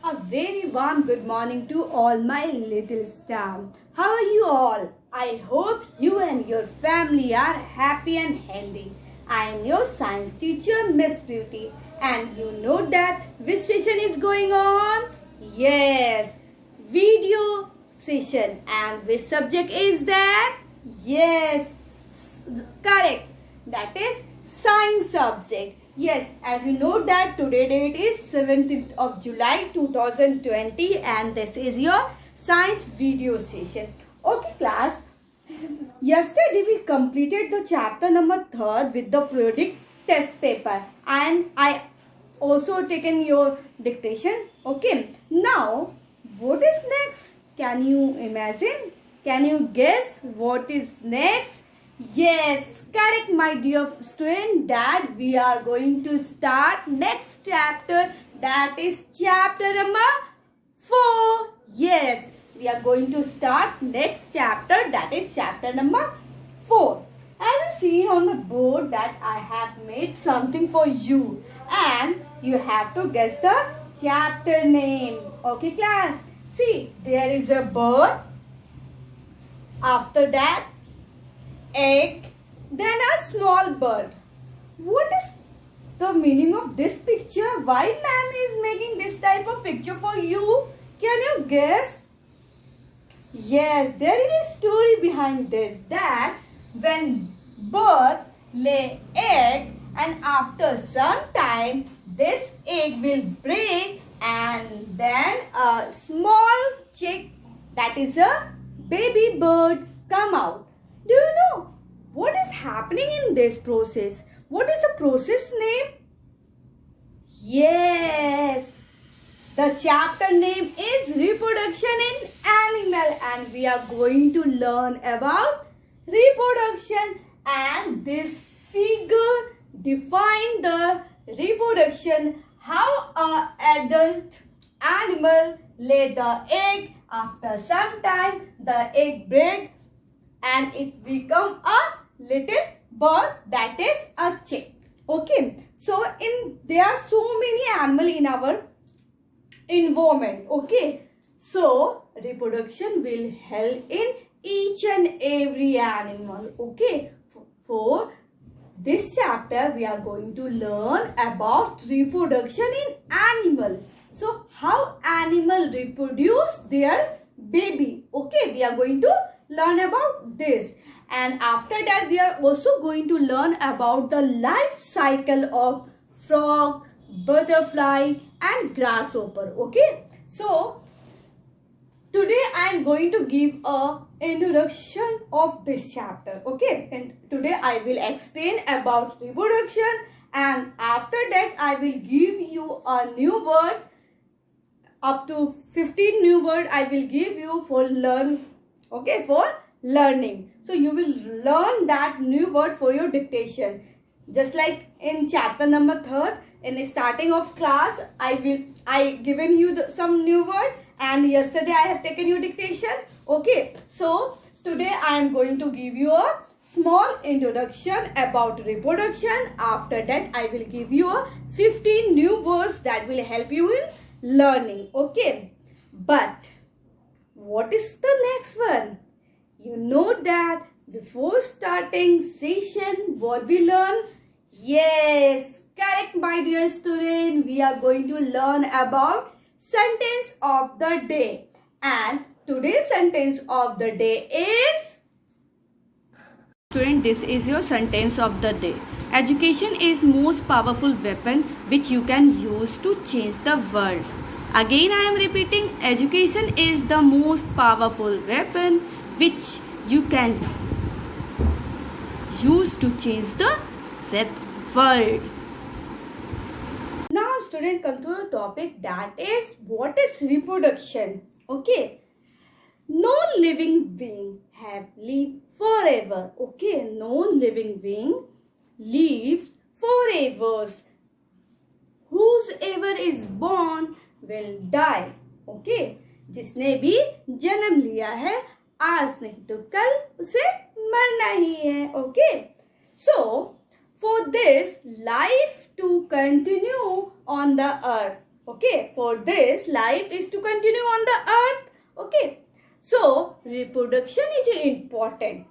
A very warm good morning to all my little staff. How are you all? I hope you and your family are happy and healthy. I am your science teacher, Miss Beauty. And you know that which session is going on? Yes, video session. And which subject is that? Yes, correct. That is science subject. Yes, as you know that today date is 17th of July 2020 and this is your science video session. Okay class, yesterday we completed the chapter number 3 with the periodic test paper and I also taken your dictation. Okay, now what is next? Can you imagine? Can you guess what is next? Yes, correct my dear student, that we are going to start next chapter, that is chapter number 4. Yes, we are going to start next chapter, that is chapter number 4. As you see on the board that I have made something for you and you have to guess the chapter name. Okay class, see there is a bird, after that egg, then a small bird. What is the meaning of this picture? Why ma'am is making this type of picture for you? Can you guess? Yes, there is a story behind this, that when bird lay egg and after some time this egg will break and then a small chick, that is a baby bird, come out. Do you know what is happening in this process? What is the process name? Yes, the chapter name is reproduction in animal and we are going to learn about reproduction, and this figure define the reproduction, how a adult animal lay the egg, after some time the egg break and it become a little bird, that is a chick. Okay, so there are so many animals in our environment. Okay, so reproduction will help in each and every animal. Okay, for this chapter we are going to learn about reproduction in animal. So how animal reproduce their baby. Okay, we are going to learn about this, and after that we are also going to learn about the life cycle of frog, butterfly and grasshopper. Okay, so today I am going to give a introduction of this chapter. Okay, and today I will explain about reproduction and after that I will give you a new word, up to 15 new word I will give you for learn. Okay, for learning. So you will learn that new word for your dictation. Just like in chapter number 3, in the starting of class, I given you some new word and yesterday I have taken your dictation. Okay, so today I am going to give you a small introduction about reproduction. After that I will give you a 15 new words that will help you in learning. Okay, but what is the next one? You know that before starting session, what we learn? Yes, correct my dear student. We are going to learn about sentence of the day. And today's sentence of the day is... Student, this is your sentence of the day. Education is most powerful weapon which you can use to change the world. Again I am repeating, education is the most powerful weapon which you can use to change the world. Now student, come to a topic, that is what is reproduction. Okay, no living being have lived forever. Okay, no living being lives forever. Whosoever is born will die. Okay, जिसने भी जन्म लिया है आज नहीं तो कल उसे मरना ही है. Okay, so for this life to continue on the earth, Okay, for this, life is to continue on the earth. Okay, so reproduction is important.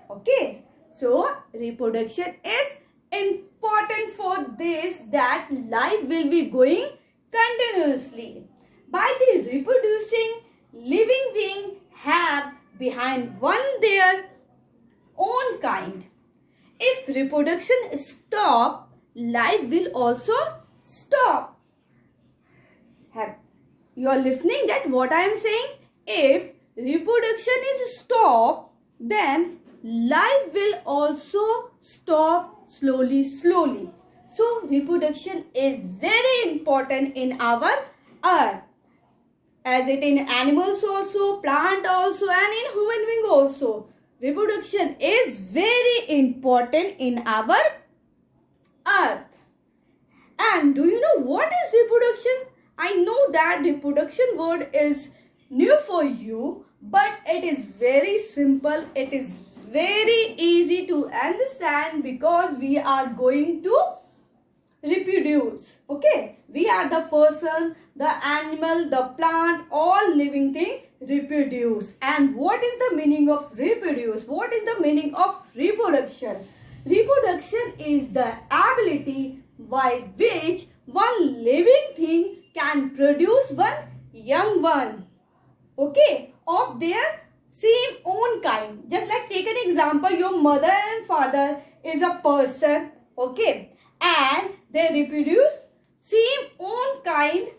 Okay, so reproduction is important for this, that life will be going continuously. By the reproducing, living being have behind one their own kind. If reproduction stop, life will also stop. You are listening that what I am saying? If reproduction is stopped, then life will also stop slowly. So reproduction is very important in our earth. As it in animals also, plant also, and in human being also. Reproduction is very important in our earth. And do you know what is reproduction? I know that reproduction word is new for you, but it is very simple. It is very easy to understand because we are going to reproduce. Okay, we are the person, the animal, the plant, all living thing reproduce. And what is the meaning of reproduce? What is the meaning of reproduction? Reproduction is the ability by which one living thing can produce one young one, okay, of their same own kind. Just like take an example, your mother and father is a person, okay, and they reproduce same own kind,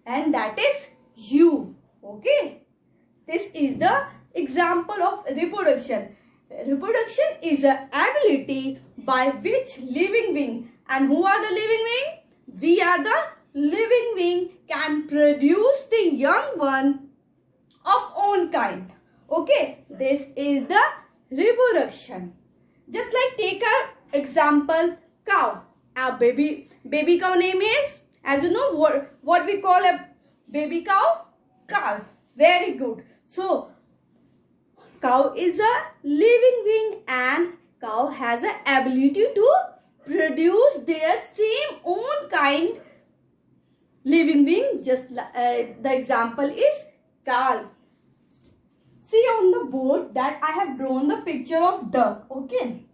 and that is you, okay. This is the example of reproduction. Reproduction is an ability by which living being, and who are the living being? We are the living being, can produce the young one of own kind. Okay, this is the reproduction. Just like take a example, cow. Our baby cow name is, as you know, what we call a baby cow? Calf. Very good. So cow is a living being, and cow has an ability to produce their same own kind living being. Just the example is calf. See on the board that I have drawn the picture of duck. Okay,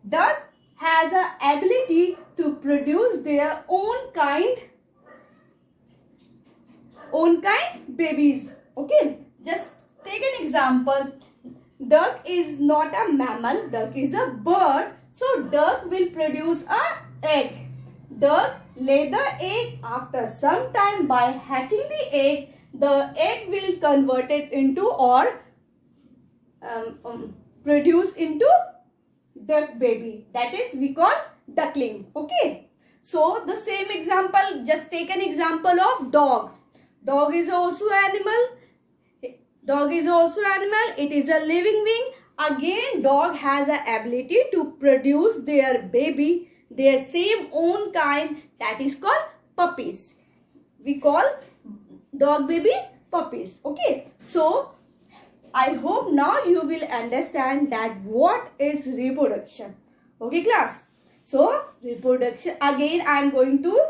duck has an ability to produce their own kind babies. Okay, just take an example. Duck is not a mammal, duck is a bird. So duck will produce an egg. Duck lay the egg. After some time, by hatching the egg will convert it into or produce into duck baby. That is we call duckling. Okay. So the same example, just take an example of dog. Dog is also animal. Dog is also animal. It is a living being. Again, dog has an ability to produce their baby, their same own kind. That is called puppies. We call dog baby puppies. Okay. So I hope now you will understand that what is reproduction. Okay, class. So reproduction, again I am going to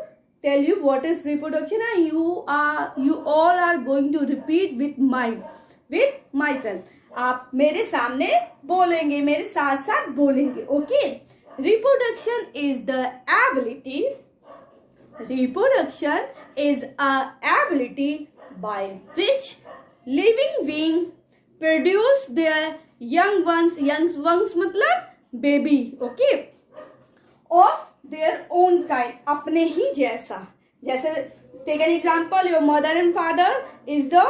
tell you what is reproduction, and you all are going to repeat with myself. आप मेरे सामने बोलेंगे, मेरे साथ साथ बोलेंगे. Okay. Reproduction is the ability. Reproduction is a ability by which living being produce their young ones. Young ones मतलब baby. Okay. Of their own kind, अपने ही जैसा. जैसे take an example, your mother and father is the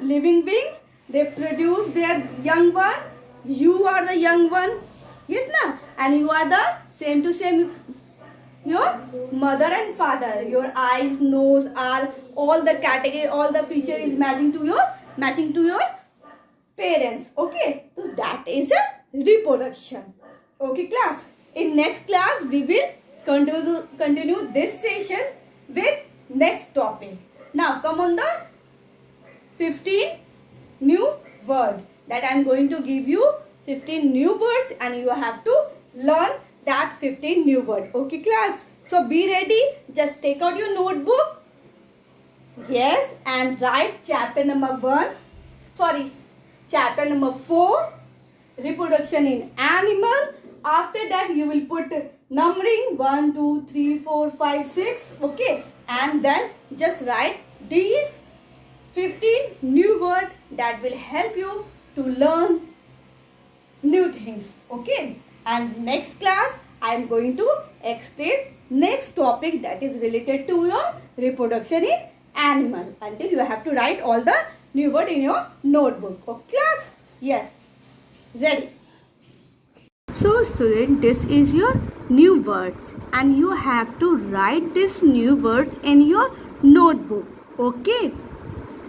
living being. They produce their young one. You are the young one. Yes, na? And you are the same to same. Your mother and father. Your eyes, nose are all the category, all the feature is matching to your parents. Okay. So that is a reproduction. Okay, class. In next class, we will continue this session with next topic. Now, come on the 15 new word that I am going to give you 15 new words, and you have to learn that 15 new word. Okay, class. So be ready. Just take out your notebook. Yes, and write chapter number 1. Sorry, chapter number 4. Reproduction in animal. After that you will put numbering 1, 2, 3, 4, 5, 6. Okay, and then just write these 15 new words that will help you to learn new things. Okay, and next class I am going to explain next topic that is related to your reproduction in animal. Until you have to write all the new word in your notebook. Okay, class? Yes. Ready? So student, this is your new words and you have to write these new words in your notebook. Okay.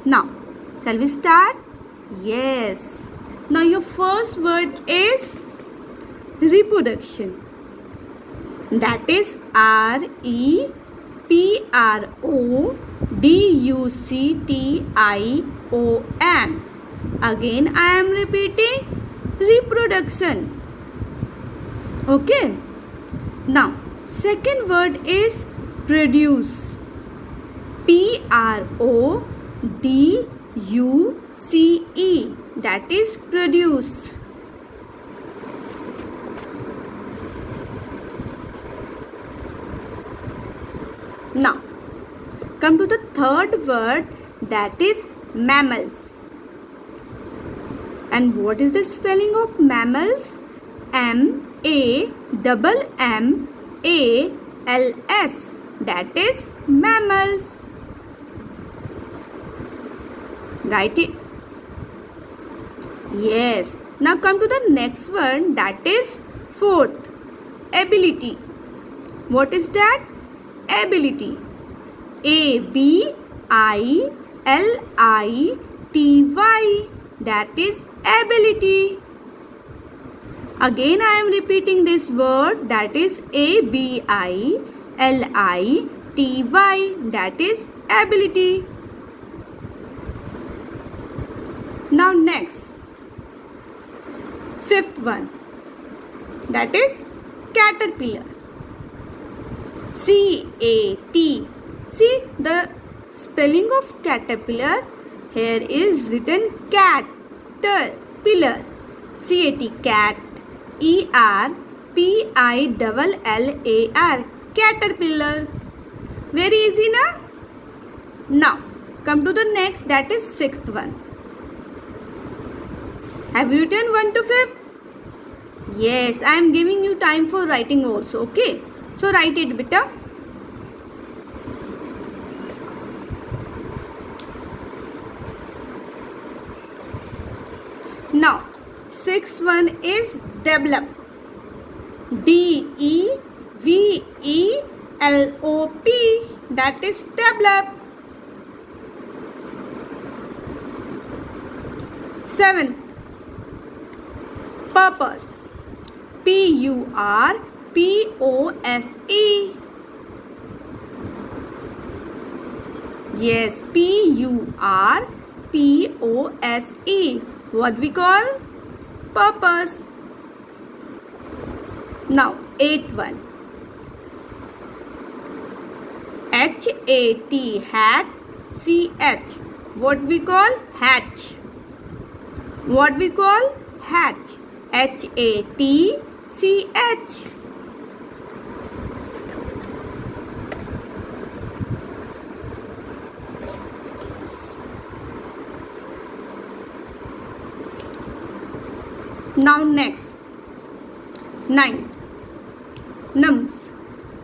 Now, shall we start? Yes. Now your first word is reproduction. That is reproduction. Again I am repeating reproduction. Okay. Now second word is produce. Produce. That is produce. Now come to the third word, that is mammals. And what is the spelling of mammals? M-A-M-M-A-L-S. That is mammals. Write it. Yes. Now come to the next one, that is fourth, ability. What is that? Ability. A-B-I-L-I-T-Y. That is ability. Again I am repeating this word, that is A-B-I-L-I-T-Y. That is ability. Now next, fifth one, that is caterpillar. C-A-T. See the spelling of caterpillar. Here is written caterpillar. C-A-T, cat. E-R-P-I-L-L-A-R. Caterpillar. Very easy, na? Now come to the next, that is sixth one. Have you written 1 to 5th? Yes, I am giving you time for writing also. Okay. So write it, beta. Now, sixth one is develop. D-E-V-E-L-O-P. That is develop. Seventh, purpose. P-U-R-P-O-S-E. Yes, P-U-R-P-O-S-E. What we call? Purpose. Now, eighth one. H-A-T, hat, C-H. What we call? Hatch. What we call? Hatch. H-A-T-C-H. Now next, ninth, nums.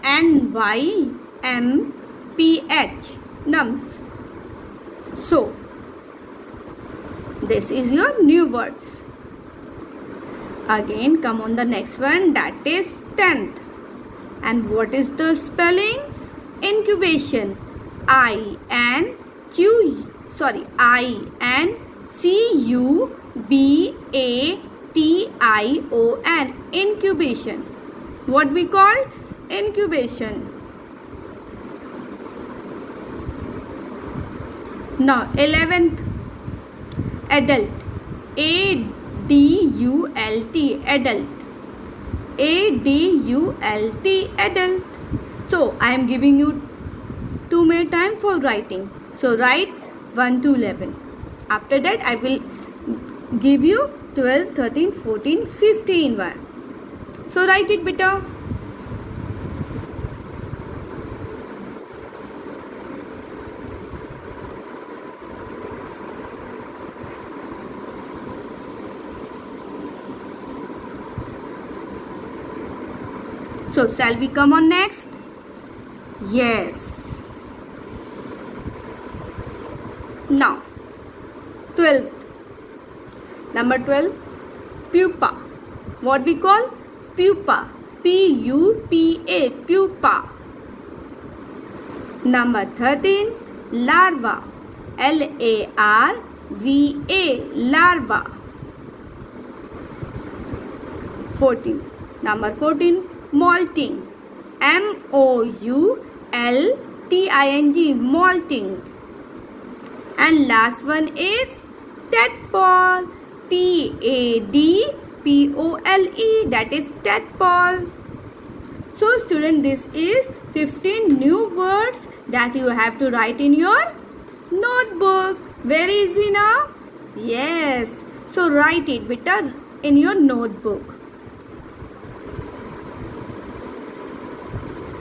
N-Y-M-P-H. Nums. So, this is your new words. Again, come on the next one, that is 10th. And what is the spelling? Incubation. I-N-C-U-B-A-T-I-O-N. Incubation. What we call? Incubation. Now, 11th, adult. A-D-U-L-T. Adult. A-D-U-L-T. Adult. So I am giving you 2 minute time for writing. So write 1 to 11. After that I will give you 12, 13, 14, 15 one. So write it beta. So shall we come on next? Yes. Now 12. Number 12. Pupa. What we call? Pupa. P-U-P-A. Pupa. Number 13. Larva. L-A-R-V-A. Larva. 14. Number 14. Molting. M-O-U-L-T-I-N-G. Molting. And last one is tadpole. T-A-D-P-O-L-E. That is tadpole. So student, this is 15 new words that you have to write in your notebook. Very easy now? Yes. So write it beta in your notebook.